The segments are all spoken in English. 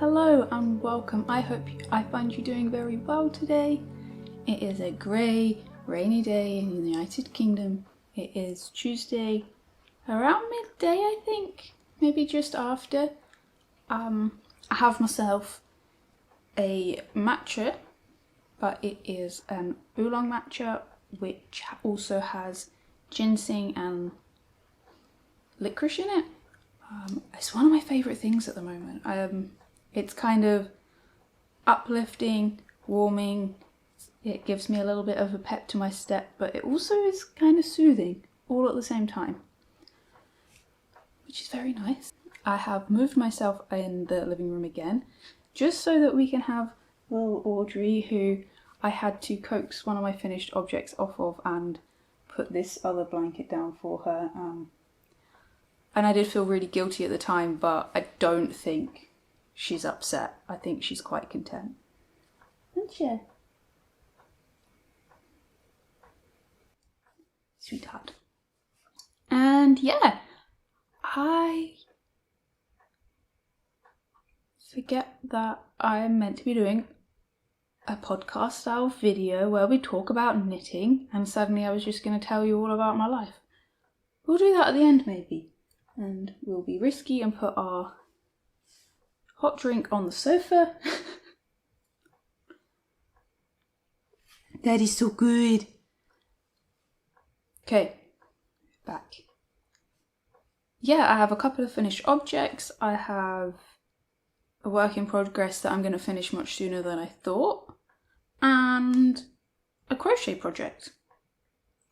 Hello and welcome. I find you doing very well today. It is a grey, rainy day in the United Kingdom. It is Tuesday, around midday I think, maybe just after. I have myself a matcha, but it is an oolong matcha which also has ginseng and licorice in it. It's one of my favourite things at the moment. It's kind of uplifting, warming. It gives me a little bit of a pep to my step, but it also is kind of soothing all at the same time, which is very nice. I have moved myself in the living room again, just so that we can have little Audrey, who I had to coax one of my finished objects off of and put this other blanket down for her. And I did feel really guilty at the time, but I don't think she's upset. I think she's quite content. Isn't she? Sweetheart. And yeah, I forget that I'm meant to be doing a podcast style video where we talk about knitting, and suddenly I was just going to tell you all about my life. We'll do that at the end maybe. And we'll be risky and put our hot drink on the sofa. That is so good. Okay, back. Yeah, I have a couple of finished objects. I have a work in progress that I'm going to finish much sooner than I thought, and a crochet project,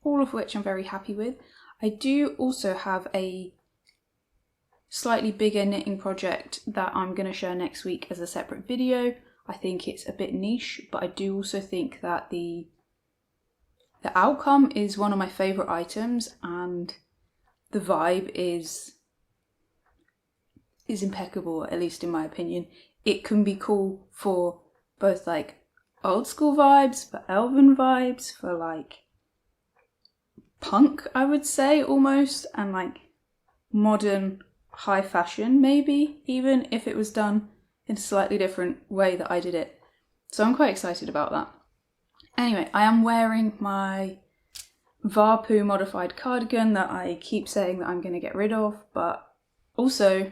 all of which I'm very happy with. I do also have a slightly bigger knitting project that I'm going to share next week as a separate video. I think it's a bit niche, but I do also think that the outcome is one of my favourite items, and the vibe is impeccable, at least in my opinion. It can be cool for both like old school vibes, for elven vibes, for like punk, I would say almost, and like modern high fashion maybe, even if it was done in a slightly different way that I did it. So I'm quite excited about that. Anyway, I am wearing my Varpoo modified cardigan that I keep saying that I'm going to get rid of, but also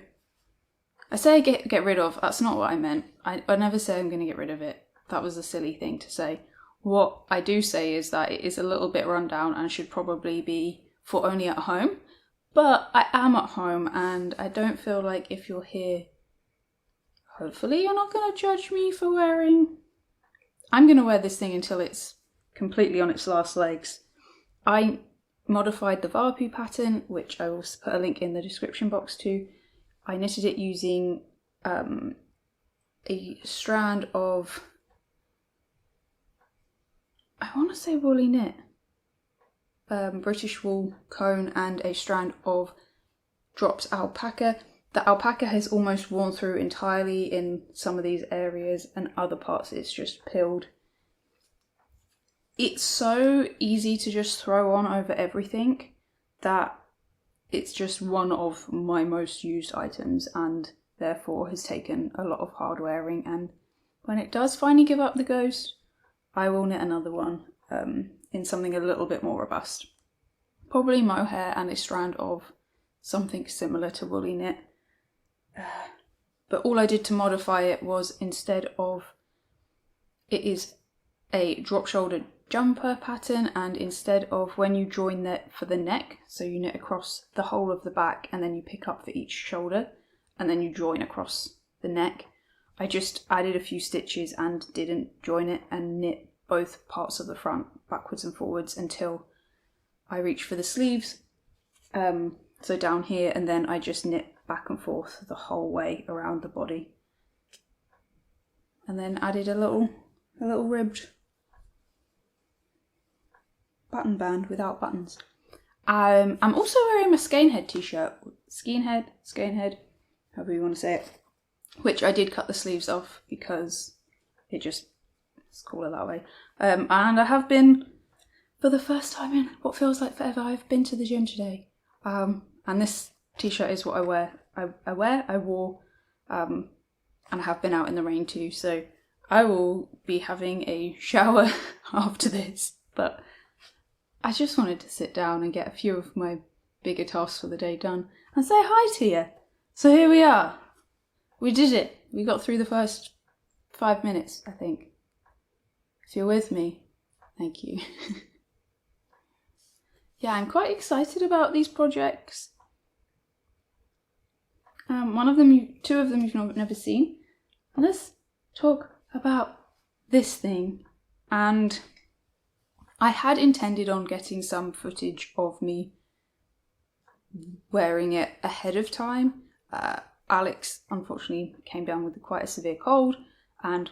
I say get rid of, that's not what I meant. I never say I'm going to get rid of it. That was a silly thing to say. What I do say is that it is a little bit run down and should probably be for only at home. But I am at home, and I don't feel like if you're here, hopefully you're not going to judge me for wearing... I'm going to wear this thing until it's completely on its last legs. I modified the Varpoo pattern, which I will put a link in the description box to. I knitted it using a strand of, I want to say woolly knit. British wool cone and a strand of drops alpaca. The alpaca has almost worn through entirely in some of these areas, and other parts it's just peeled. It's so easy to just throw on over everything that it's just one of my most used items, and therefore has taken a lot of hard wearing, and when it does finally give up the ghost, I will knit another one. In something a little bit more robust. Probably mohair and a strand of something similar to woolly knit. But all I did to modify it was, instead of, it is a drop shouldered jumper pattern, and instead of when you join that for the neck, so you knit across the whole of the back and then you pick up for each shoulder and then you join across the neck, I just added a few stitches and didn't join it and knit both parts of the front backwards and forwards until I reached for the sleeves, so down here, and then I just knit back and forth the whole way around the body, and then added a little ribbed button band without buttons. I'm also wearing my Skenehead t-shirt, Skenehead, however you want to say it, which I did cut the sleeves off because it's cooler that way. And I have been, for the first time in what feels like forever, I've been to the gym today. And this t-shirt is what I wear. I wore and I have been out in the rain too, so I will be having a shower after this. But I just wanted to sit down and get a few of my bigger tasks for the day done and say hi to you. So here we are. We did it. We got through the first 5 minutes, I think. If you're with me, thank you. Yeah, I'm quite excited about these projects. Two of them you've never seen. Let's talk about this thing. And I had intended on getting some footage of me wearing it ahead of time. Alex unfortunately came down with quite a severe cold, and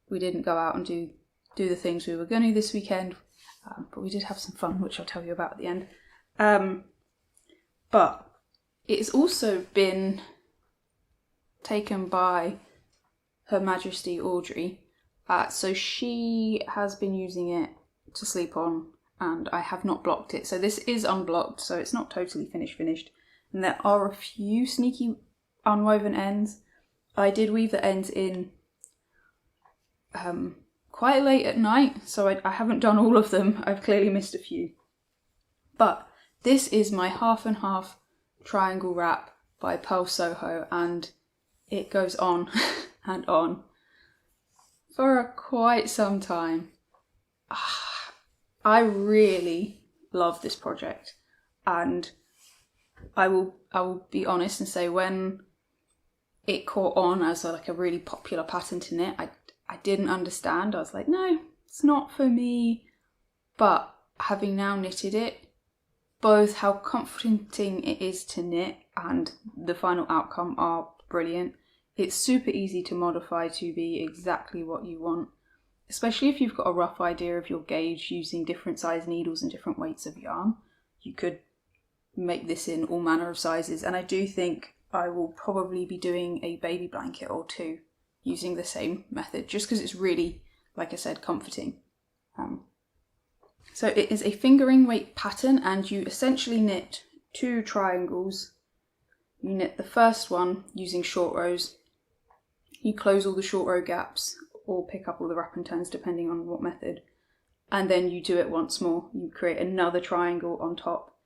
we didn't go out and do the things we were going to this weekend, but we did have some fun, which I'll tell you about at the end. But it's also been taken by Her Majesty Audrey, so she has been using it to sleep on, and I have not blocked it. So this is unblocked, so it's not totally finished. And there are a few sneaky unwoven ends. I did weave the ends in quite late at night, so I haven't done all of them. I've clearly missed a few. But this is my half and half triangle wrap by Pearl Soho, and it goes on and on for quite some time. I really love this project, and I will be honest and say when it caught on as a really popular pattern to knit, I didn't understand. I was like, no, it's not for me. But having now knitted it, both how comforting it is to knit and the final outcome are brilliant. It's super easy to modify to be exactly what you want, especially if you've got a rough idea of your gauge using different size needles and different weights of yarn. You could make this in all manner of sizes, and I do think I will probably be doing a baby blanket or two using the same method, just because it's really, like I said, comforting. So it is a fingering weight pattern, and you essentially knit 2 triangles. You knit the first one using short rows. You close all the short row gaps or pick up all the wrap and turns depending on what method. And then you do it once more. You create another triangle on top.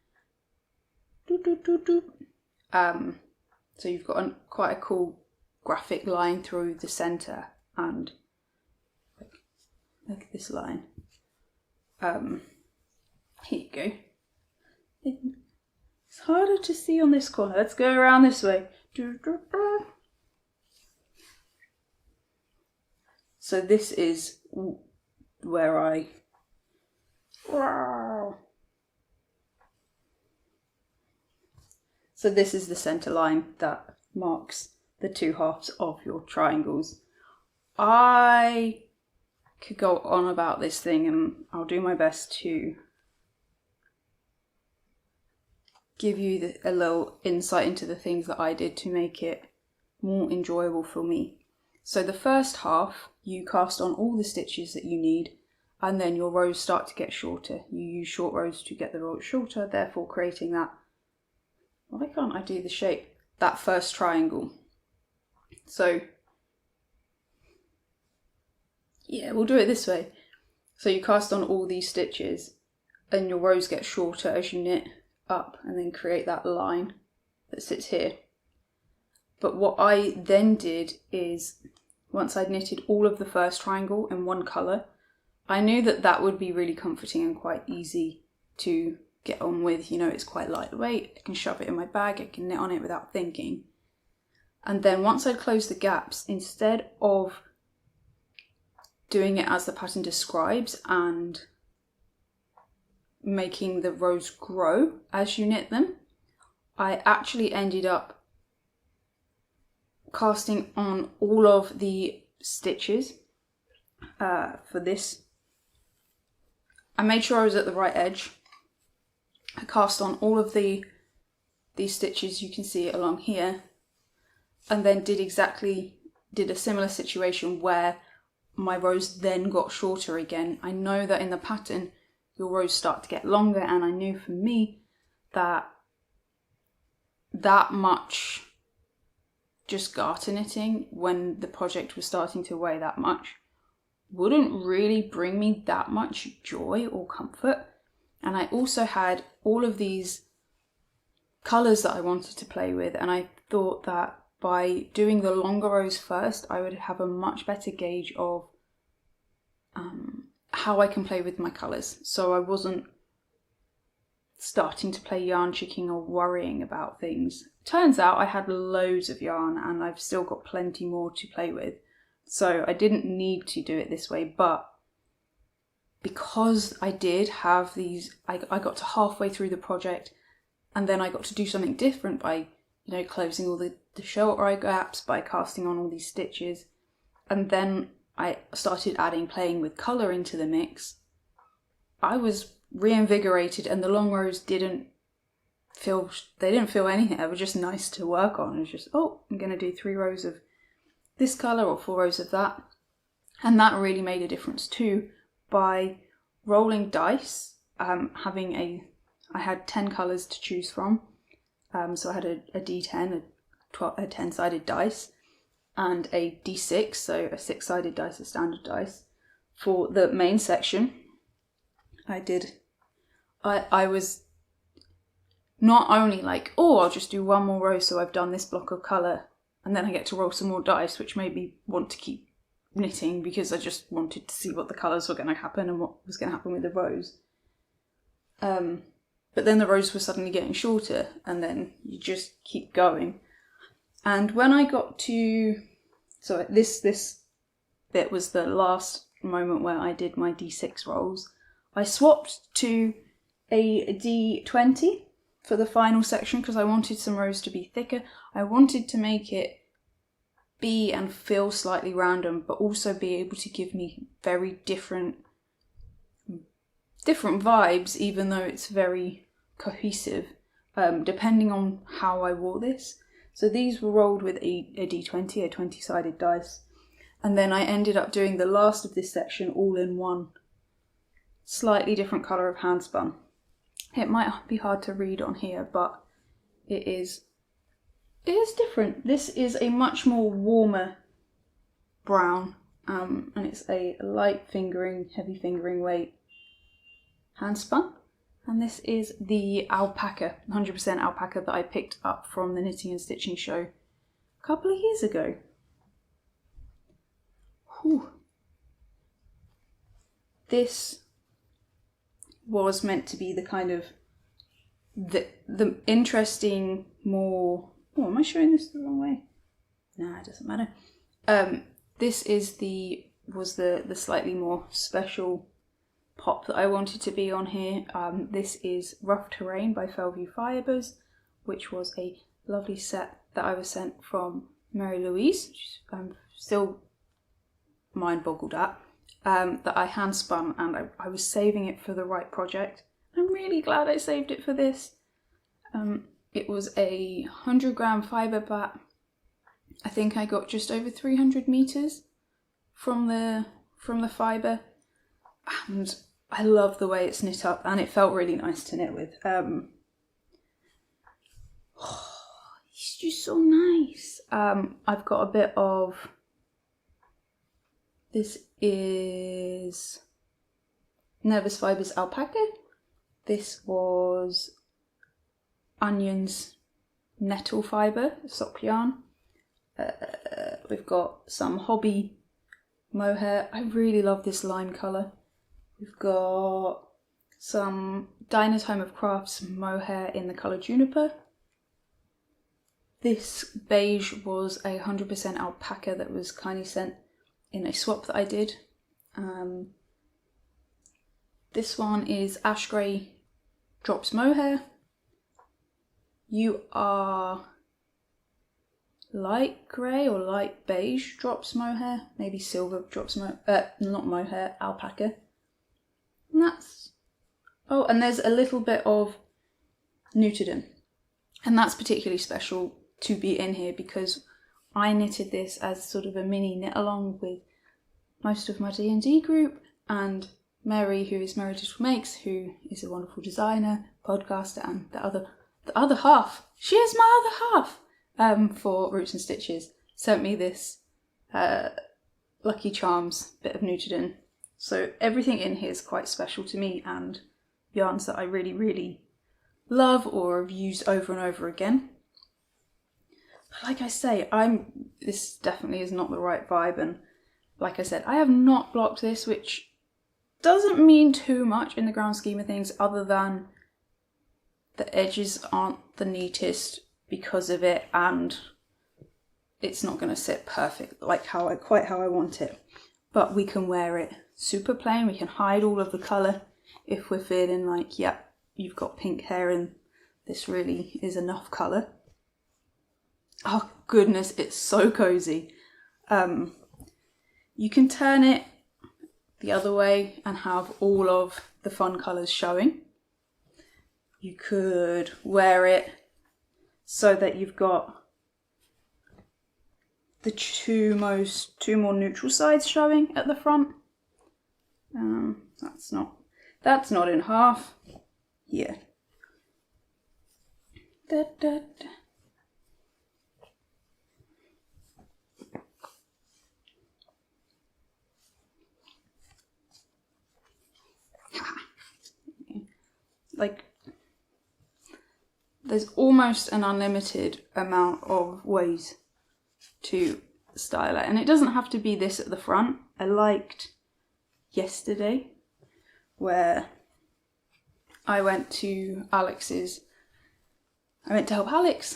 So you've got quite a cool graphic line through the centre, and like this line. Here you go. It's harder to see on this corner. Let's go around this way. So this is where I... So this is the centre line that marks the 2 halves of your triangles. I could go on about this thing, and I'll do my best to give you a little insight into the things that I did to make it more enjoyable for me. So the first half, you cast on all the stitches that you need, and then your rows start to get shorter. You use short rows to get the rows shorter, therefore creating that, why can't I do the shape? That first triangle. So, yeah, we'll do it this way. So you cast on all these stitches, and your rows get shorter as you knit up, and then create that line that sits here. But what I then did is, once I'd knitted all of the first triangle in one colour, I knew that that would be really comforting and quite easy to get on with. You know, it's quite lightweight, I can shove it in my bag, I can knit on it without thinking. And then once I'd closed the gaps, instead of doing it as the pattern describes and making the rows grow as you knit them, I actually ended up casting on all of the stitches for this. I made sure I was at the right edge. I cast on all of these stitches, you can see it along here, and then did a similar situation where my rows then got shorter again. I know that in the pattern your rows start to get longer, and I knew for me that much just garter knitting when the project was starting to weigh that much wouldn't really bring me that much joy or comfort. And I also had all of these colours that I wanted to play with, and I thought that by doing the longer rows first, I would have a much better gauge of how I can play with my colours. So I wasn't starting to play yarn chicking or worrying about things. Turns out I had loads of yarn and I've still got plenty more to play with. So I didn't need to do it this way, but because I did have these, I got to halfway through the project and then I got to do something different by, closing all the shoulder eye gaps, by casting on all these stitches. And then I started playing with colour into the mix. I was reinvigorated and the long rows didn't feel anything. They were just nice to work on. It was just, I'm going to do 3 rows of this colour or 4 rows of that. And that really made a difference too by rolling dice, I had 10 colours to choose from. So I had a D10, a 10-sided dice, and a D6, so a 6-sided dice, a standard dice. For the main section, I was not only like, I'll just do 1 more row so I've done this block of colour, and then I get to roll some more dice, which made me want to keep knitting because I just wanted to see what the colours were going to happen and what was going to happen with the rows. But then the rows were suddenly getting shorter, and then you just keep going. And when I got to, so this bit was the last moment where I did my D6 rolls, I swapped to a D20 for the final section because I wanted some rows to be thicker. I wanted to make it be and feel slightly random, but also be able to give me very different vibes, even though it's very cohesive, depending on how I wore this. So these were rolled with a D20, a 20-sided dice, and then I ended up doing the last of this section all in one slightly different colour of handspun. It might be hard to read on here, but it is different. This is a much more warmer brown, and it's a light fingering, heavy fingering weight handspun. And this is the alpaca, 100% alpaca that I picked up from the Knitting and Stitching show a couple of years ago. Whew. This was meant to be the kind of the interesting, more... am I showing this the wrong way? Nah, it doesn't matter. This was the slightly more special pop that I wanted to be on here. This is Rough Terrain by Fellview Fibres, which was a lovely set that I was sent from Mary Louise, which I'm still mind boggled at, that I hand spun, and I was saving it for the right project. I'm really glad I saved it for this. It was a 100-gram fibre bat. I think I got just over 300 meters from the fibre, and I love the way it's knit up, and it felt really nice to knit with. It's just so nice. I've got a bit of, this is Nervous Fibres alpaca. This was Onion's nettle fibre, sock yarn. We've got some Hobby mohair. I really love this lime colour. We've got some Dinah's Home of Crafts mohair in the colour Juniper. This beige was 100% alpaca that was kindly sent in a swap that I did. This one is Ash Grey Drops Mohair. You are light grey or light beige drops mohair, maybe silver drops not mohair, alpaca. And that's, and there's a little bit of Nutiden, and that's particularly special to be in here because I knitted this as sort of a mini knit along with most of my D&D group, and Mary, who is Mary Digital Makes, who is a wonderful designer, podcaster, and the other half. She is my other half. for Roots and Stitches sent me this Lucky Charms bit of Nutiden. So everything in here is quite special to me and yarns that I really, really love or have used over and over again. But like I say, this definitely is not the right vibe, and like I said, I have not blocked this, which doesn't mean too much in the grand scheme of things, other than the edges aren't the neatest because of it, and it's not going to sit perfect like quite how I want it. But we can wear it super plain, we can hide all of the colour if we're feeling like, yeah, you've got pink hair and this really is enough colour. Oh goodness, it's so cozy. You can turn it the other way and have all of the fun colours showing. You could wear it so that you've got the two more neutral sides showing at the front. That's not in half. Yeah. Da, da, da. Like, there's almost an unlimited amount of ways to style it, and it doesn't have to be this at the front. I liked yesterday where I went to help Alex.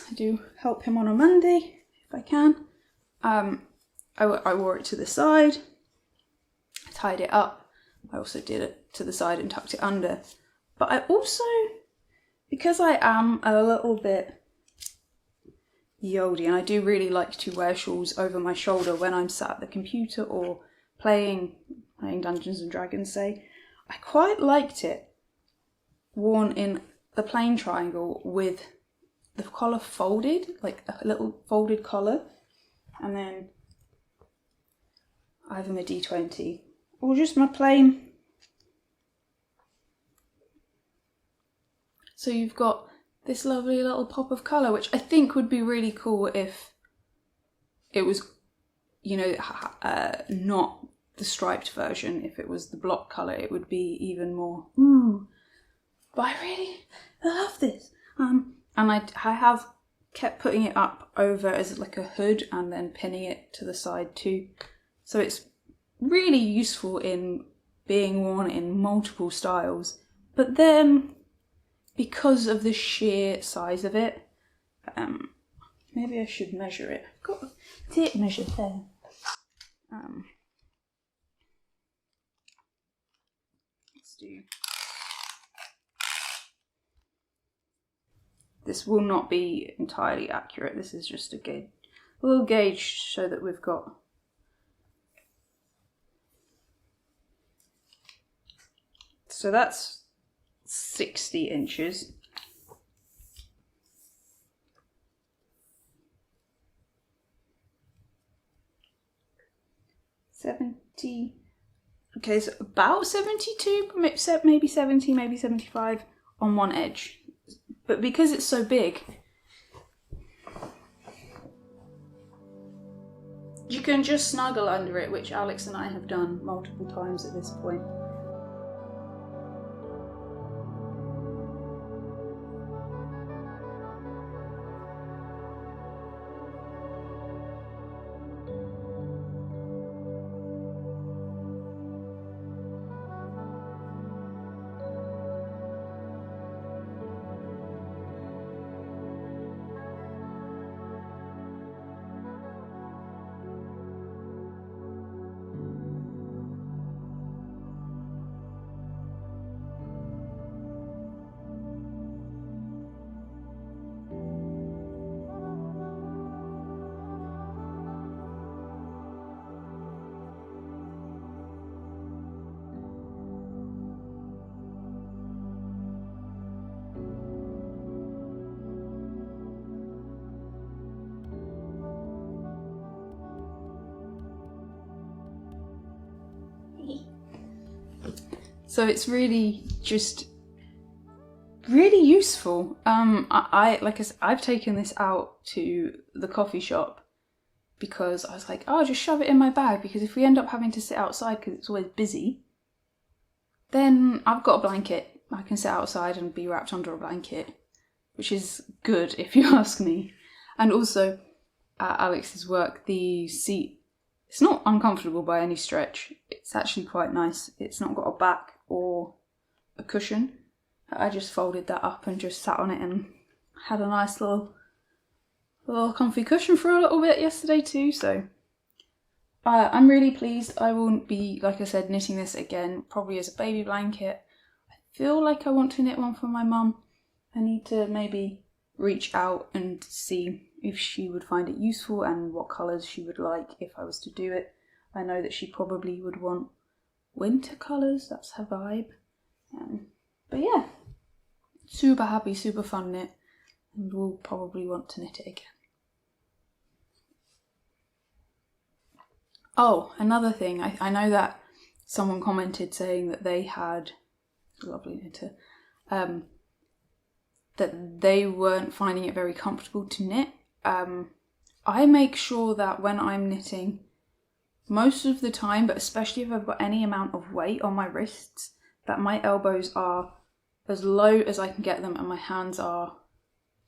I do help him on a Monday if I can. I wore it to the side, I tied it up. I also did it to the side and tucked it under. But I also, because I am a little bit yoldy, and I do really like to wear shawls over my shoulder when I'm sat at the computer or playing Dungeons and Dragons, say, I quite liked it worn in the plain triangle with the collar folded, like a little folded collar, and then either my D20 or just my plain. So you've got this lovely little pop of colour, which I think would be really cool if it was, you know, not the striped version. If it was the block colour, it would be even more, ooh. But I really love this. And I have kept putting it up over as like a hood and then pinning it to the side too. So it's really useful in being worn in multiple styles. But then, because of the sheer size of it, maybe I should measure it. I've got a tape measure there. Let's do. This will not be entirely accurate. This is just a little gauge so that we've got. So that's 60 inches. Okay, so about 72, maybe 70, maybe 75 on one edge. But because it's so big, you can just snuggle under it, which Alex and I have done multiple times at this point. So it's really just really useful. I like I said, I've taken this out to the coffee shop because I was like, oh, just shove it in my bag, because if we end up having to sit outside because it's always busy, then I've got a blanket. I can sit outside and be wrapped under a blanket, which is good if you ask me. And also, at Alex's work, the seat, it's not uncomfortable by any stretch. It's actually quite nice. It's not got a back or a cushion. I just folded that up and just sat on it and had a nice little comfy cushion for a little bit yesterday too, so I'm really pleased. I will be, like I said, knitting this again, probably as a baby blanket. I feel like I want to knit one for my mum. I need to maybe reach out and see if she would find it useful and what colours she would like if I was to do it. I know that she probably would want winter colours, that's her vibe. But yeah, super happy, super fun knit, and we'll probably want to knit it again. Oh, another thing, I know that someone commented saying that they had, a lovely knitter, that they weren't finding it very comfortable to knit. I make sure that when I'm knitting, most of the time, but especially if I've got any amount of weight on my wrists, that my elbows are as low as I can get them and my hands are,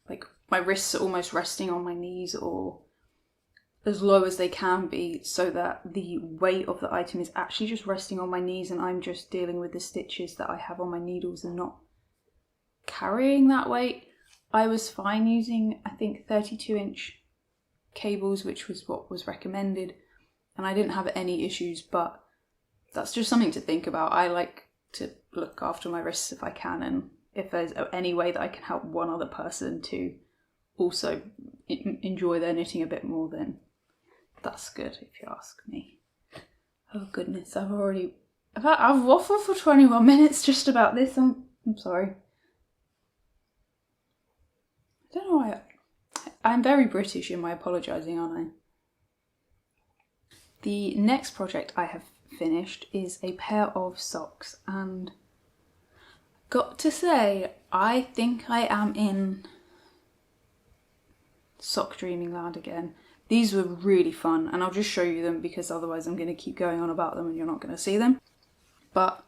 like, my wrists are almost resting on my knees or as low as they can be, so that the weight of the item is actually just resting on my knees and I'm just dealing with the stitches that I have on my needles and not carrying that weight. I was fine using, I think, 32-inch cables, which was what was recommended, and I didn't have any issues, but that's just something to think about. I like to look after my wrists if I can, and if there's any way that I can help one other person to also enjoy their knitting a bit more, then that's good, if you ask me. Oh goodness, I've waffled for 21 minutes just about this. I'm sorry. I don't know why. I'm very British in my apologising, aren't I? The next project I have finished is a pair of socks, and got to say, I think I am in sock dreaming land again. These were really fun, and I'll just show you them because otherwise I'm going to keep going on about them and you're not going to see them. But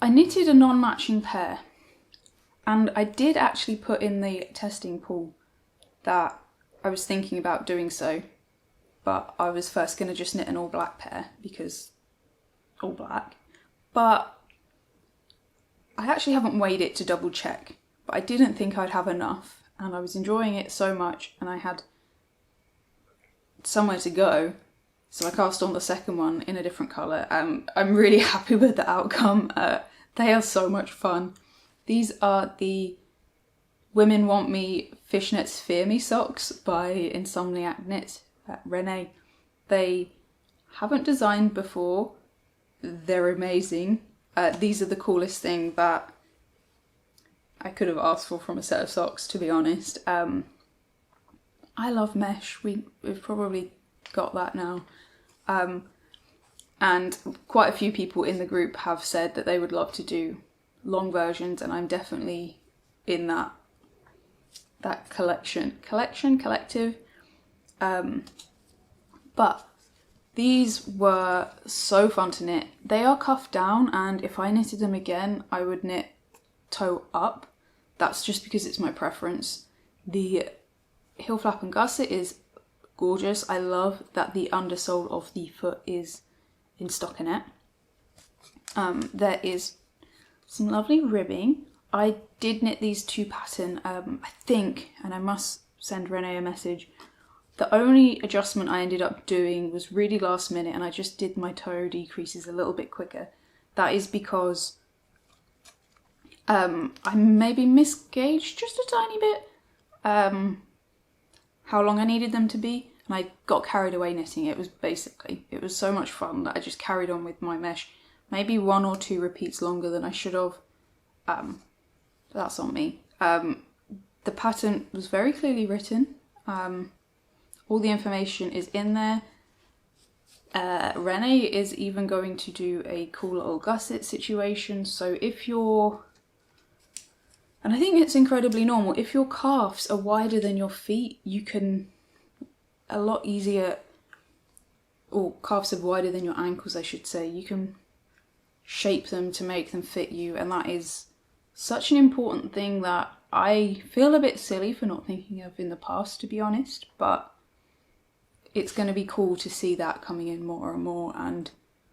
I knitted a non-matching pair, and I did actually put in the testing pool that I was thinking about doing so, but I was first going to just knit an all black pair because all black. But I actually haven't weighed it to double check, but I didn't think I'd have enough, and I was enjoying it so much and I had somewhere to go, so I cast on the second one in a different colour, and I'm really happy with the outcome. They are so much fun. These are the Women Want Me Fishnets Fear Me socks by Insomniac Knit, Renee. They haven't designed before, they're amazing. These are the coolest thing that I could have asked for from a set of socks, to be honest. I love mesh, we've probably got that now. And quite a few people in the group have said that they would love to do long versions, and I'm definitely in that collective. But these were so fun to knit. They are cuffed down, and if I knitted them again, I would knit toe up. That's just because it's my preference. The heel flap and gusset is gorgeous. I love that the undersole of the foot is in stockinette. There is some lovely ribbing. I did knit these to pattern, I think, and I must send Renee a message. The only adjustment I ended up doing was really last minute, and I just did my toe decreases a little bit quicker. That is because I maybe misgauged just a tiny bit how long I needed them to be, and I got carried away knitting. It was so much fun that I just carried on with my mesh. Maybe 1 or 2 repeats longer than I should have. That's on me. The pattern was very clearly written. All the information is in there. Renee is even going to do a cool little gusset situation, so if you're And I think it's incredibly normal. If your calves are wider than your feet, you can a lot easier, or calves are wider than your ankles, I should say, you can shape them to make them fit you, and that is such an important thing that I feel a bit silly for not thinking of in the past, to be honest, but it's going to be cool to see that coming in more and more, and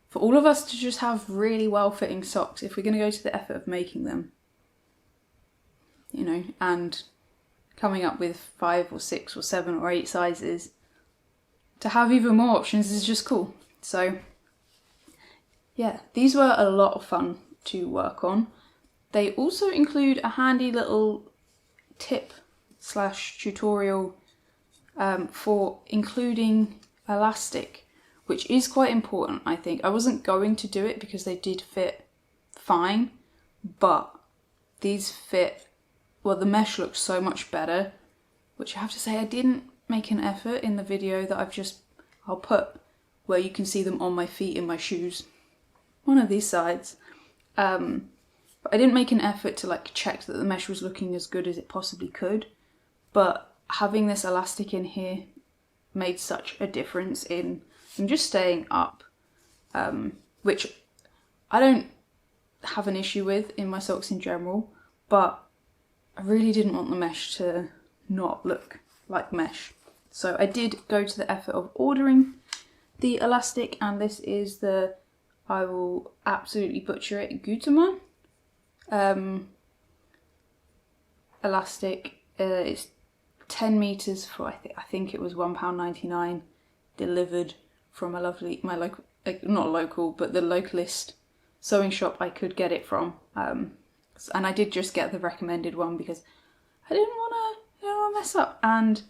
for all of us to just have really well-fitting socks if we're going to go to the effort of making them, you know, and coming up with 5 or 6 or 7 or 8 sizes. To have even more options is just cool. So yeah, these were a lot of fun to work on. They also include a handy little tip / tutorial for including elastic, which is quite important, I think. I wasn't going to do it because they did fit fine, but these fit, well, the mesh looks so much better, which I have to say I didn't make an effort in the video that I'll put where you can see them on my feet in my shoes, one of these sides. But I didn't make an effort to like check that the mesh was looking as good as it possibly could, but having this elastic in here made such a difference in them just staying up, which I don't have an issue with in my socks in general, but I really didn't want the mesh to not look like mesh. So I did go to the effort of ordering the elastic, and this is the, I will absolutely butcher it, Gutermann elastic. It's 10 meters for I think it was £1.99, delivered from my local, not local, but the localist sewing shop I could get it from. And I did just get the recommended one because I didn't want to mess up, and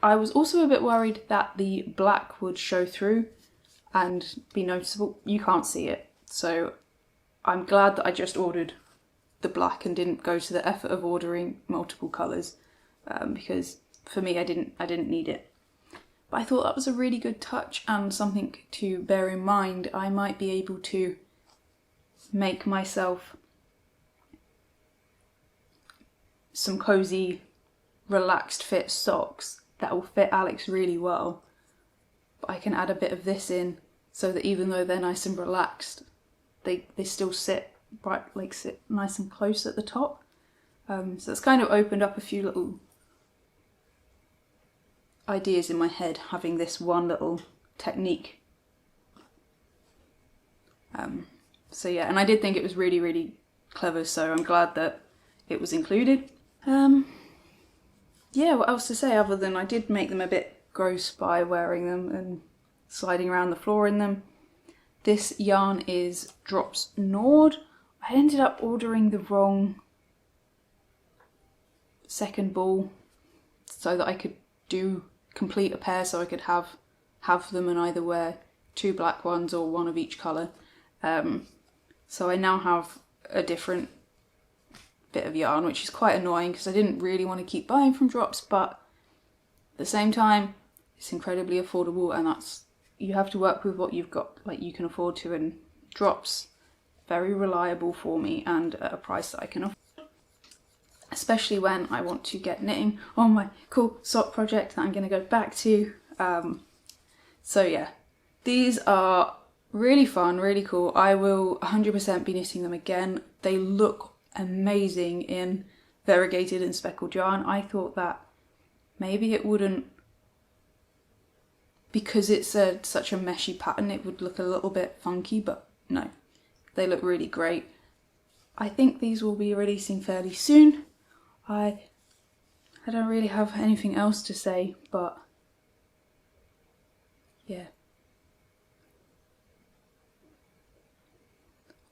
I was also a bit worried that the black would show through and be noticeable. You can't see it, so I'm glad that I just ordered the black and didn't go to the effort of ordering multiple colours, because for me I didn't need it. But I thought that was a really good touch and something to bear in mind. I might be able to make myself some cosy, relaxed fit socks that will fit Alex really well, but I can add a bit of this in so that even though they're nice and relaxed, they still sit nice and close at the top. So it's kind of opened up a few little ideas in my head, having this one little technique. So yeah, and I did think it was really, really clever, so I'm glad that it was included. Yeah, what else to say other than I did make them a bit gross by wearing them and sliding around the floor in them. This yarn is Drops Nord. I ended up ordering the wrong second ball so that I could complete a pair, so I could have them and either wear 2 black ones or 1 of each colour. So I now have a different bit of yarn, which is quite annoying because I didn't really want to keep buying from Drops, but at the same time it's incredibly affordable, and you have to work with what you've got, like you can afford to, and Drops, very reliable for me and at a price that I can afford, especially when I want to get knitting on my cool sock project that I'm going to go back to. So yeah, these are really fun, really cool. I will 100% be knitting them again. They look amazing in variegated and speckled yarn. I thought that maybe it wouldn't, because it's such a meshy pattern, it would look a little bit funky, but no, they look really great. I think these will be releasing fairly soon. I don't really have anything else to say, but yeah.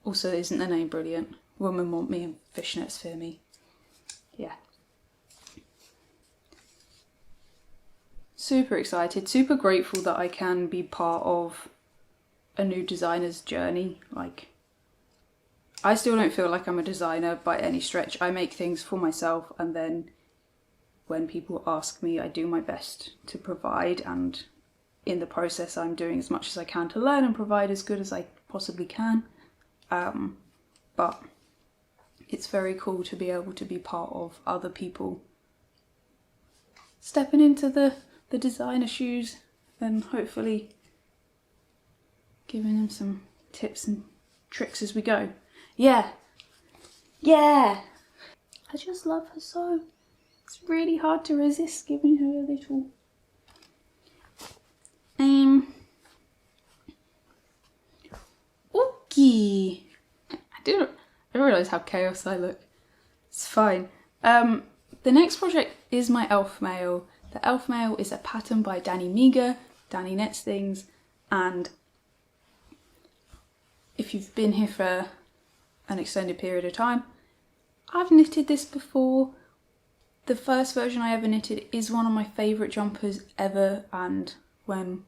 Also, isn't the name brilliant? Women Want Me and Fishnets Fear Me. Yeah. Super excited, super grateful that I can be part of a new designer's journey. Like, I still don't feel like I'm a designer by any stretch. I make things for myself, and then when people ask me, I do my best to provide, and in the process I'm doing as much as I can to learn and provide as good as I possibly can. But it's very cool to be able to be part of other people stepping into the designer shoes and hopefully giving them some tips and tricks as we go. Yeah. I just love her so. It's really hard to resist giving her a little. Okay. I didn't realise how chaos I look. It's fine. The next project is my Elfmail. The Elfmail is a pattern by Danny Meager. Danny knits things, and if you've been here for an extended period of time, I've knitted this before. The first version I ever knitted is one of my favourite jumpers ever, and when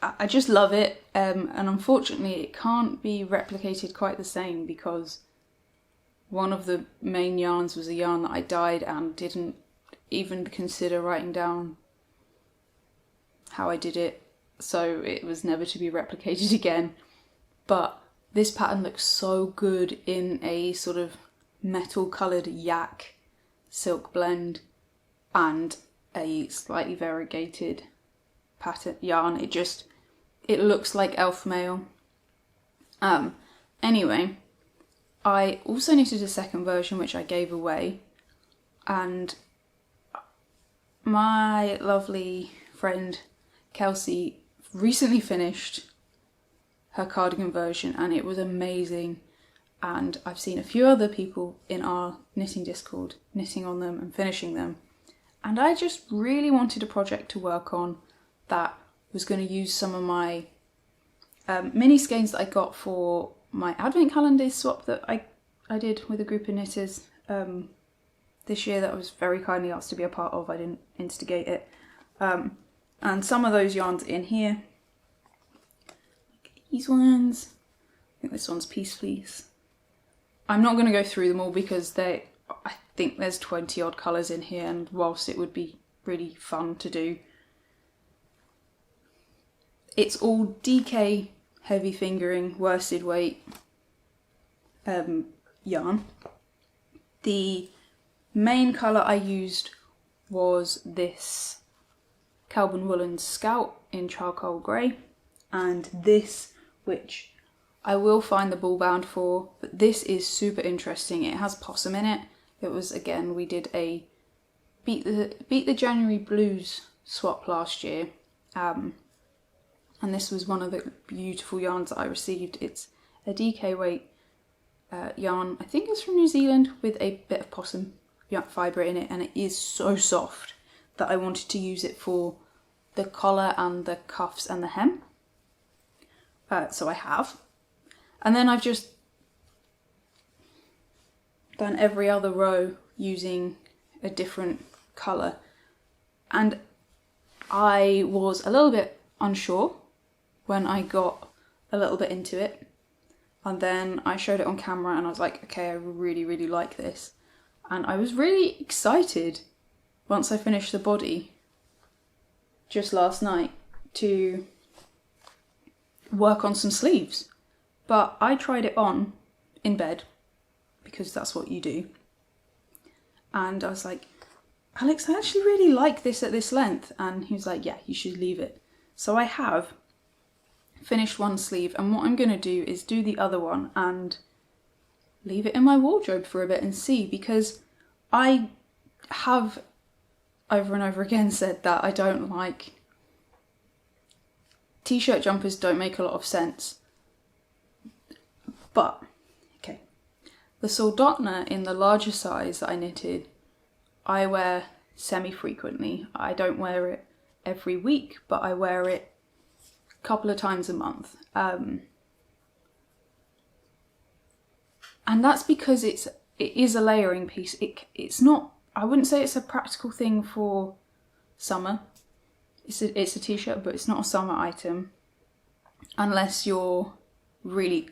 I just love it, and unfortunately it can't be replicated quite the same because one of the main yarns was a yarn that I dyed and didn't even consider writing down how I did it, so it was never to be replicated again. But this pattern looks so good in a sort of metal coloured yak silk blend and a slightly variegated pattern yarn. It looks like Elfmail. Anyway, I also knitted a second version which I gave away, and my lovely friend Kelsey recently finished her cardigan version and it was amazing, and I've seen a few other people in our knitting Discord knitting on them and finishing them, and I just really wanted a project to work on that was going to use some of my mini skeins that I got for my advent calendar swap that I did with a group of knitters this year that I was very kindly asked to be a part of. I didn't instigate it. And some of those yarns in here, like these ones, I think this one's Peace Fleece. I'm not going to go through them all because I think there's 20 odd colours in here, and whilst it would be really fun to do, it's all DK heavy fingering worsted weight yarn. The main colour I used was this Calvin Woolen Scout in charcoal grey, and this, which I will find the ball bound for, but this is super interesting. It has possum in it. It was, again, we did a Beat the January Blues swap last year, and this was one of the beautiful yarns that I received. It's a DK weight yarn, I think it's from New Zealand, with a bit of possum fibre in it, and it is so soft that I wanted to use it for the collar and the cuffs and the hem. So I have. And then I've just done every other row using a different colour. And I was a little bit unsure when I got a little bit into it. And then I showed it on camera and I was like, okay, I really, really like this. And I was really excited once I finished the body just last night to work on some sleeves. But I tried it on in bed because that's what you do. And I was like, Alex, I actually really like this at this length. And he was like, yeah, you should leave it. So I have finished one sleeve, and what I'm going to do is do the other one and leave it in my wardrobe for a bit and see, because I have over and over again said that I don't like t-shirt jumpers, don't make a lot of sense. But, okay, the Soldotna in the larger size that I knitted, I wear semi-frequently. I don't wear it every week, but I wear it a couple of times a month. And that's because it is a layering piece. It's not, I wouldn't say it's a practical thing for summer. It's a t-shirt, but it's not a summer item unless you're really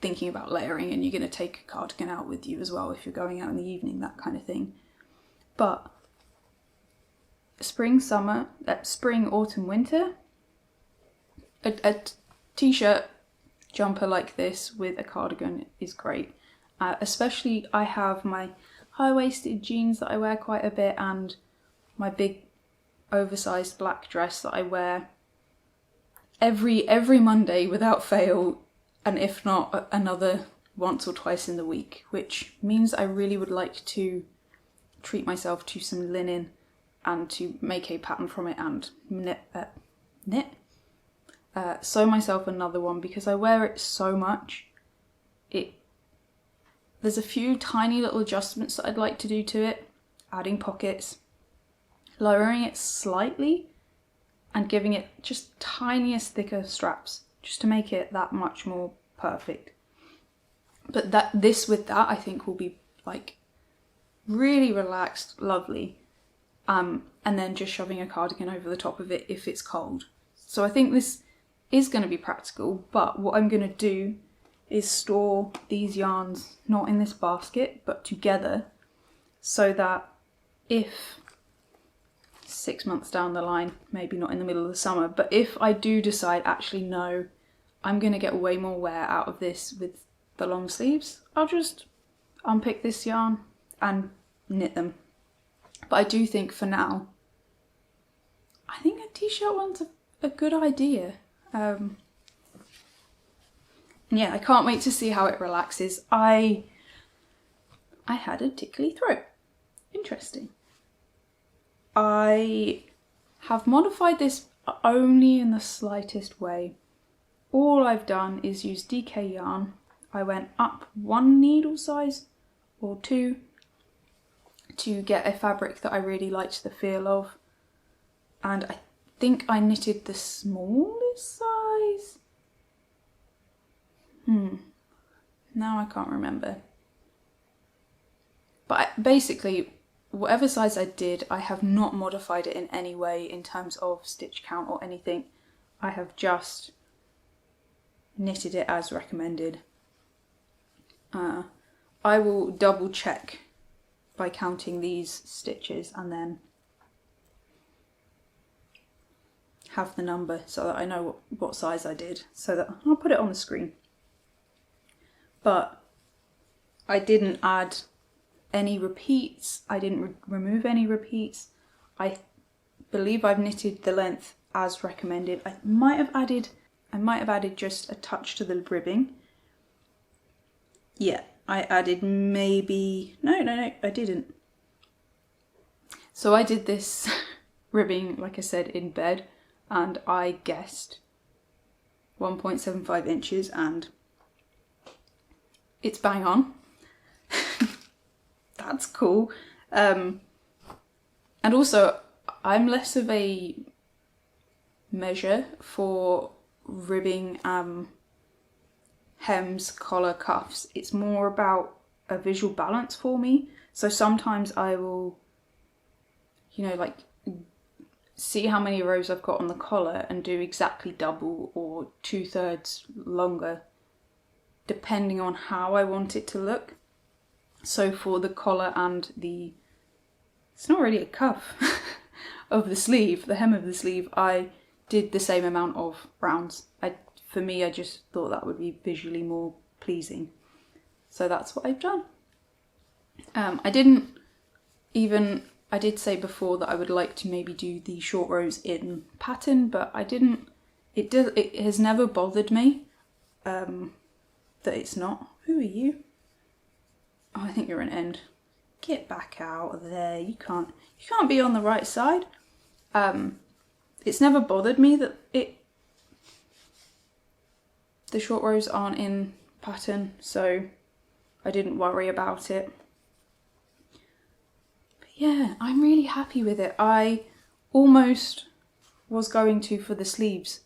thinking about layering and you're going to take a cardigan out with you as well if you're going out in the evening, that kind of thing. But spring, autumn, winter, a t-shirt jumper like this with a cardigan is great. Especially I have my high-waisted jeans that I wear quite a bit and my big oversized black dress that I wear every Monday without fail, and if not another once or twice in the week, which means I really would like to treat myself to some linen and to make a pattern from it and sew myself another one because I wear it so much. There's a few tiny little adjustments that I'd like to do to it, adding pockets, lowering it slightly, and giving it just tiniest thicker straps, just to make it that much more perfect. But this with that I think will be like really relaxed, lovely. And then just shoving a cardigan over the top of it if it's cold. So I think this is going to be practical, but what I'm going to do is store these yarns not in this basket but together, so that if 6 months down the line, maybe not in the middle of the summer, but if I do decide actually no, I'm going to get way more wear out of this with the long sleeves, I'll just unpick this yarn and knit them. But I do think for now, I think a t-shirt one's a good idea. Yeah, I can't wait to see how it relaxes. I had a tickly throat. Interesting. I have modified this only in the slightest way. All I've done is use DK yarn. I went up 1 needle size or 2 to get a fabric that I really liked the feel of. And I think I knitted the smallest size. Now I can't remember. But basically, whatever size I did, I have not modified it in any way in terms of stitch count or anything. I have just knitted it as recommended. I will double check by counting these stitches and then have the number so that I know what size I did, so that I'll put it on the screen. But I didn't add any repeats, I didn't remove any repeats. I believe I've knitted the length as recommended. I might have added just a touch to the ribbing. Yeah, I added maybe, no, I didn't. So I did this ribbing, like I said, in bed, and I guessed 1.75 inches, and it's bang on. That's cool. And also, I'm less of a measure for ribbing hems, collar, cuffs. It's more about a visual balance for me. So sometimes I will, like see how many rows I've got on the collar and do exactly double or 2/3 longer, depending on how I want it to look. So for the collar and it's not really a cuff of the sleeve, the hem of the sleeve, I did the same amount of rounds. For me, I just thought that would be visually more pleasing. So that's what I've done. I did say before that I would like to maybe do the short rows in pattern, but I didn't. It has never bothered me that it's not. Who are you? Oh, I think you're an end. Get back out of there. You can't be on the right side. It's never bothered me that the short rows aren't in pattern, so I didn't worry about it. But yeah, I'm really happy with it. I almost was going to, for the sleeves,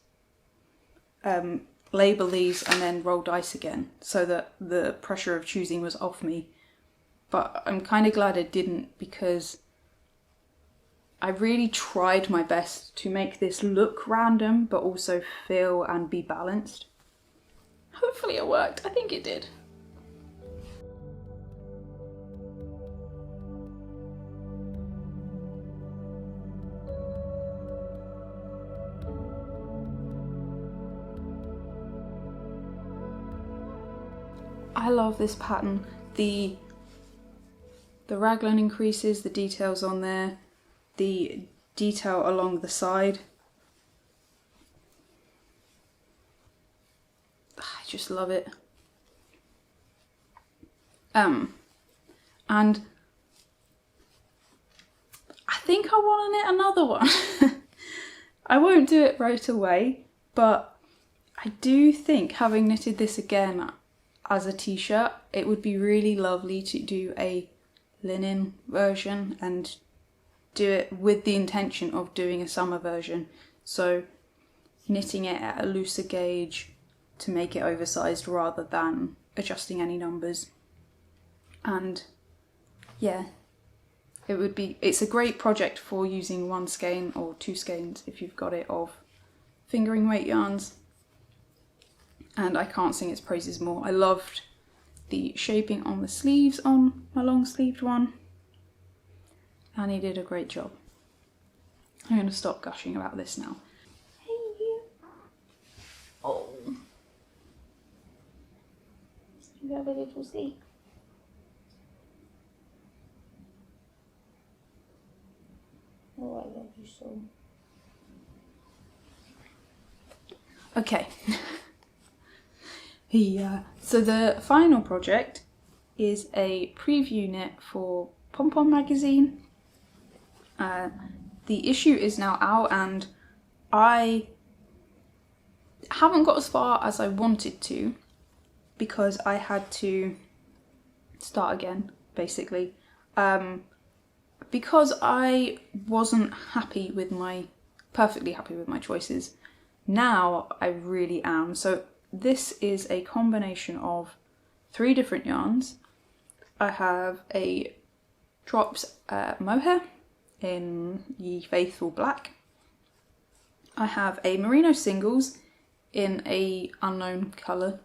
label these and then roll dice again so that the pressure of choosing was off me. But I'm kind of glad I didn't, because I really tried my best to make this look random but also feel and be balanced. Hopefully it worked. I think it did. I love this pattern. The raglan increases, the details on there, the detail along the side. I just love it. And I think I want to knit another one. I won't do it right away, but I do think, having knitted this again as a t-shirt, it would be really lovely to do a linen version and do it with the intention of doing a summer version. So knitting it at a looser gauge to make it oversized rather than adjusting any numbers. And yeah, it's a great project for using one skein or two skeins if you've got it of fingering weight yarns. And I can't sing its praises more. I loved the shaping on the sleeves on my long sleeved one, and he did a great job. I'm going to stop gushing about this now. Hey you. Oh. You have a little see. Oh, I love you so. Okay. So the final project is a preview knit for Pom Pom magazine. The issue is now out and I haven't got as far as I wanted to because I had to start again, basically. Because I wasn't perfectly happy with my choices. Now I really am. So this is a combination of 3 different yarns. I have a Drops mohair in Ye Faithful Black. I have a Merino Singles in a unknown colour.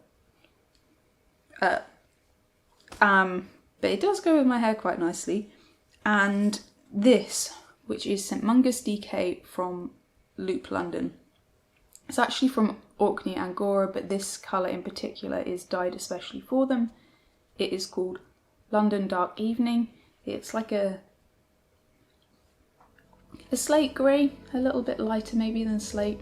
But it does go with my hair quite nicely. And this, which is St Mungus DK from Loop London. It's actually from Orkney Angora, but this colour in particular is dyed especially for them. It is called London Dark Evening. It's like a slate grey, a little bit lighter maybe than slate.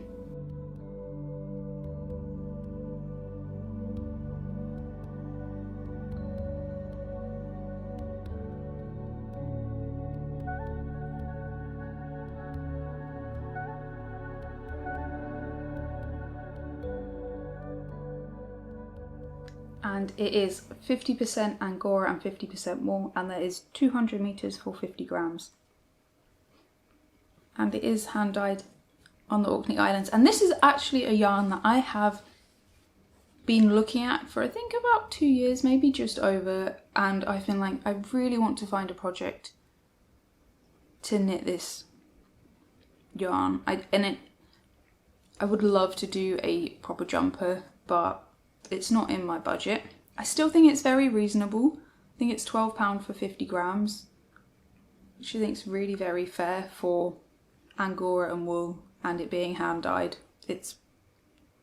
And it is 50% Angora and 50% wool, and there is 200 meters for 50 grams. And it is hand dyed on the Orkney Islands. And this is actually a yarn that I have been looking at for I think about 2 years, maybe just over. And I've been like, I really want to find a project to knit this yarn. I would love to do a proper jumper, but it's not in my budget. I still think it's very reasonable. I think it's £12 for 50 grams, which I think is really very fair for Angora and wool and it being hand dyed. It's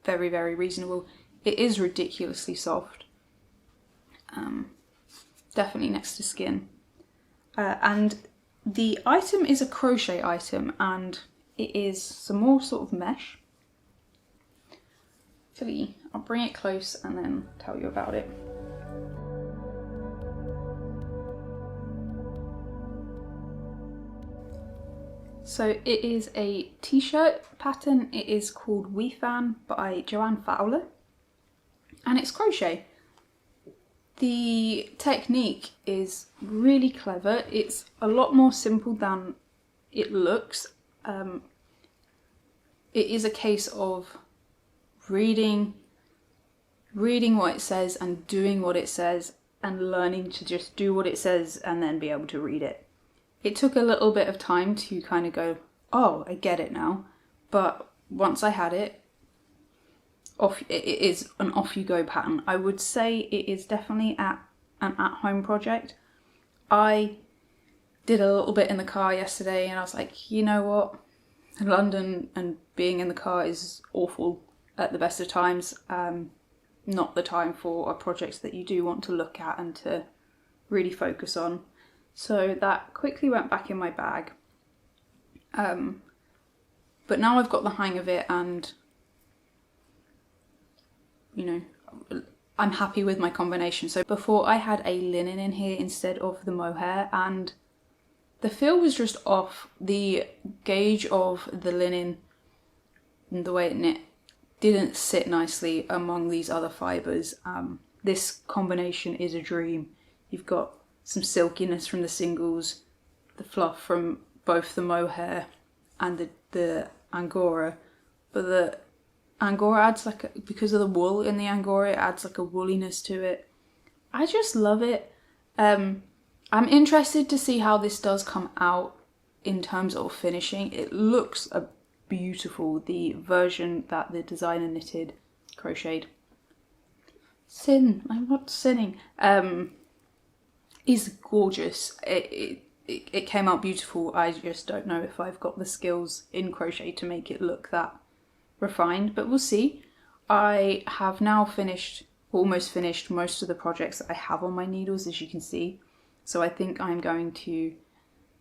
very, very reasonable. It is ridiculously soft. Definitely next to skin. And the item is a crochet item and it is some more sort of mesh. Actually, I'll bring it close and then tell you about it. So it is a t-shirt pattern. It is called We Fan by Joanne Fowler and it's crochet. The technique is really clever. It's a lot more simple than it looks. It is a case of reading what it says and doing what it says and learning to just do what it says and then be able to read it. It took a little bit of time to kind of go, oh, I get it now. But once I had it, it is an off-you-go pattern. I would say it is definitely an at-home project. I did a little bit in the car yesterday and I was like, you know what? London and being in the car is awful at the best of times. not the time for projects that you do want to look at and to really focus on. So that quickly went back in my bag. But now I've got the hang of it, and I'm happy with my combination. So before I had a linen in here instead of the mohair, and the feel was just off. The gauge of the linen and the way it knit didn't sit nicely among these other fibres. This combination is a dream. You've got some silkiness from the singles, the fluff from both the mohair and the Angora, but the Angora adds because of the wool in the Angora, it adds like a woolliness to it. I just love it. I'm interested to see how this does come out in terms of finishing. It looks beautiful. The version that the designer knitted, crocheted, I'm not sinning, is gorgeous. It came out beautiful. I just don't know if I've got the skills in crochet to make it look that refined, but we'll see. I have now almost finished most of the projects that I have on my needles, as you can see. So I think I'm going to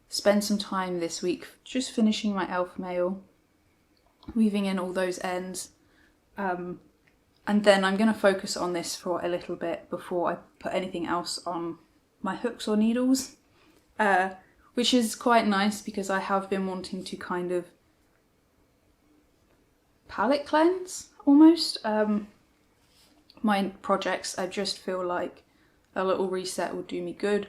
spend some time this week just finishing my Elfmail, weaving in all those ends, and then I'm going to focus on this for a little bit before I put anything else on my hooks or needles, which is quite nice because I have been wanting to kind of palette cleanse almost my projects. I just feel like a little reset would do me good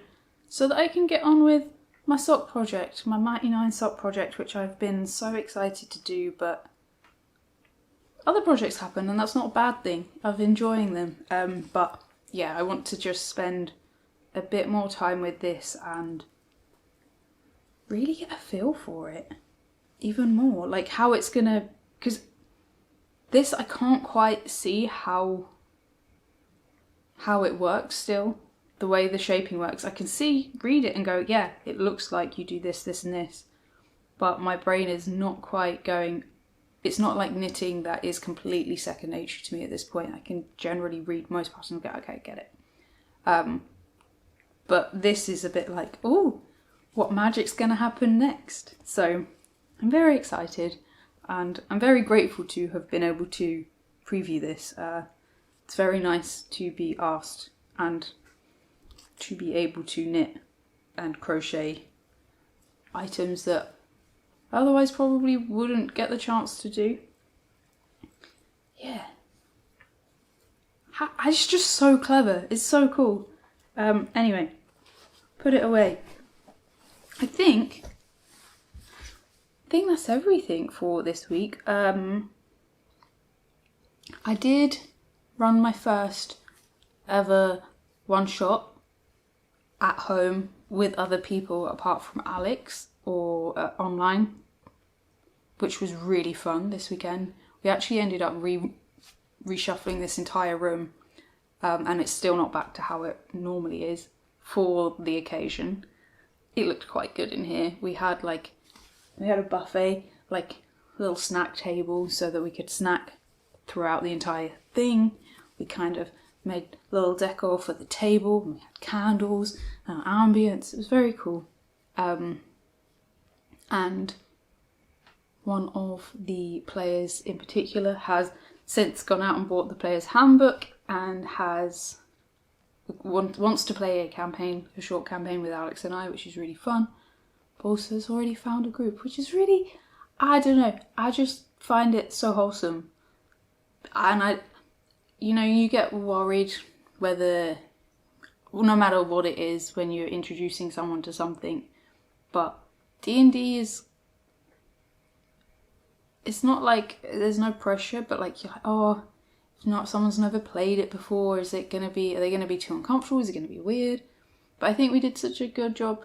so that I can get on with my sock project, my Mighty 9 sock project, which I've been so excited to do, but other projects happen and that's not a bad thing. I'm enjoying them, but yeah, I want to just spend a bit more time with this and really get a feel for it even more, like how it's gonna, because this I can't quite see how it works still, the way the shaping works. I can read it and go, yeah, it looks like you do this, this and this, but my brain is not quite going. It's not like knitting that is completely second nature to me at this point. I can generally read most patterns and go, okay, get it. But this is a bit like, oh, what magic's going to happen next? So I'm very excited and I'm very grateful to have been able to preview this. It's very nice to be asked and to be able to knit and crochet items that otherwise probably wouldn't get the chance to do. Yeah. It's just so clever. It's so cool. Anyway, put it away. I think that's everything for this week. I did run my first ever one-shot at home with other people apart from Alex, or online, which was really fun this weekend. We actually ended up reshuffling this entire room, and it's still not back to how it normally is for the occasion. It looked quite good in here. We had a buffet, like a little snack table so that we could snack throughout the entire thing. We kind of made a little decor for the table. We had candles and ambience. It was very cool. And one of the players in particular has since gone out and bought the player's handbook and wants to play a short campaign with Alex and I, which is really fun. But also has already found a group, which is really, I don't know, I just find it so wholesome. And you get worried whether, no matter what it is, when you're introducing someone to something, but D&D it's not like there's no pressure, but like you're like, oh, someone's never played it before, are they going to be too uncomfortable, is it going to be weird? But I think we did such a good job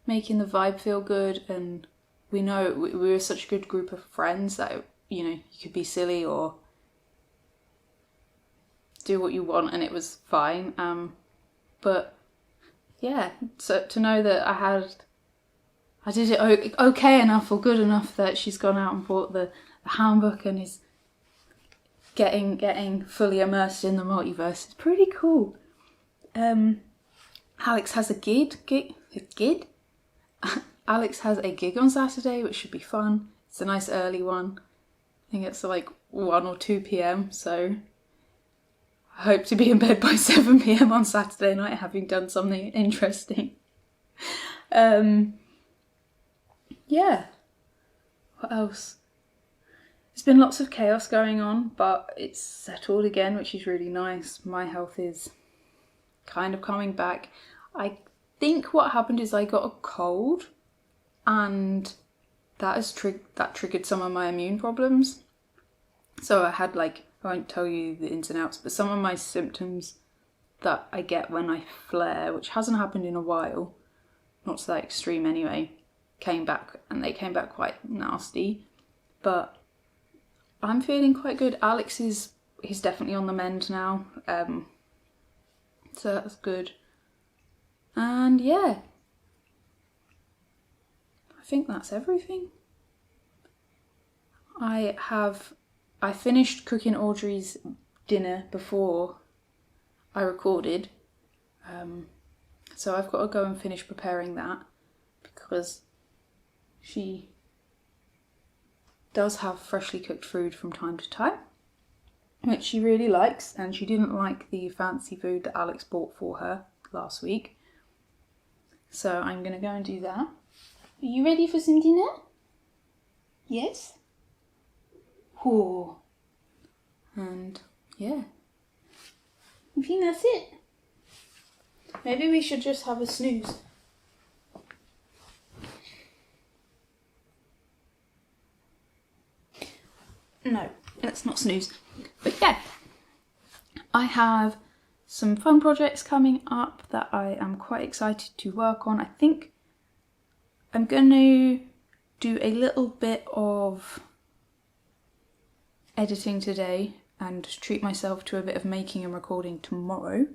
making the vibe feel good, and we know we were such a good group of friends that you could be silly or do what you want and it was fine. But yeah, so to know that I did it okay enough or good enough that she's gone out and bought the handbook and is getting fully immersed in the multiverse. It's pretty cool. Alex has a gig? Alex has a gig on Saturday, which should be fun. It's a nice early one. I think it's like 1 or 2 p.m, so I hope to be in bed by 7 p.m. on Saturday night, having done something interesting. Yeah. What else? There's been lots of chaos going on, but it's settled again, which is really nice. My health is kind of coming back. I think what happened is I got a cold, and that triggered some of my immune problems. So I had I won't tell you the ins and outs, but some of my symptoms that I get when I flare, which hasn't happened in a while, not to that extreme anyway, came back, and they came back quite nasty. But I'm feeling quite good. Alex he's definitely on the mend now, so that's good. And yeah, I think that's everything. I finished cooking Audrey's dinner before I recorded, so I've got to go and finish preparing that, because she does have freshly cooked food from time to time, which she really likes, and she didn't like the fancy food that Alex bought for her last week. So I'm going to go and do that. Are you ready for some dinner? Yes? Oh. And yeah. I think that's it. Maybe we should just have a snooze. No, let's not snooze. But yeah, I have some fun projects coming up that I am quite excited to work on. I think I'm going to do a little bit of editing today and treat myself to a bit of making and recording tomorrow.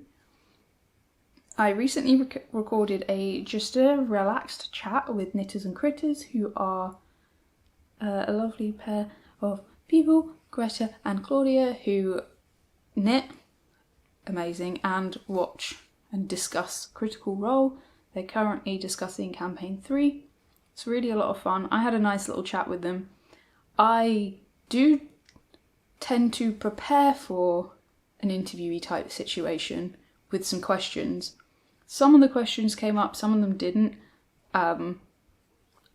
I recently recorded just a relaxed chat with Knitters and Critters, who are a lovely pair of people, Greta and Claudia, who knit amazing and watch and discuss Critical Role. They're currently discussing campaign 3. It's really a lot of fun. I had a nice little chat with them. I do tend to prepare for an interviewee type situation with some questions. Some of the questions came up, some of them didn't,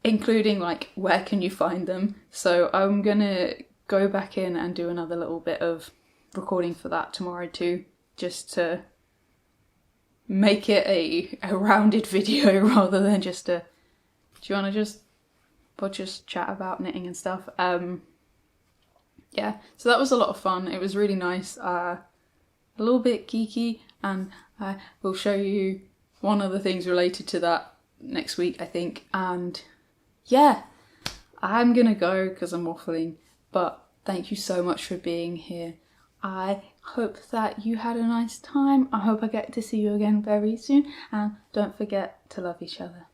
including where can you find them. So I'm gonna go back in and do another little bit of recording for that tomorrow too, just to make it a rounded video rather than just do you want to just chat about knitting and stuff. Yeah, so that was a lot of fun. It was really nice, a little bit geeky, and I will show you one of the things related to that next week, I think. And yeah, I'm gonna go because I'm waffling, but thank you so much for being here. I hope that you had a nice time. I hope I get to see you again very soon, and don't forget to love each other.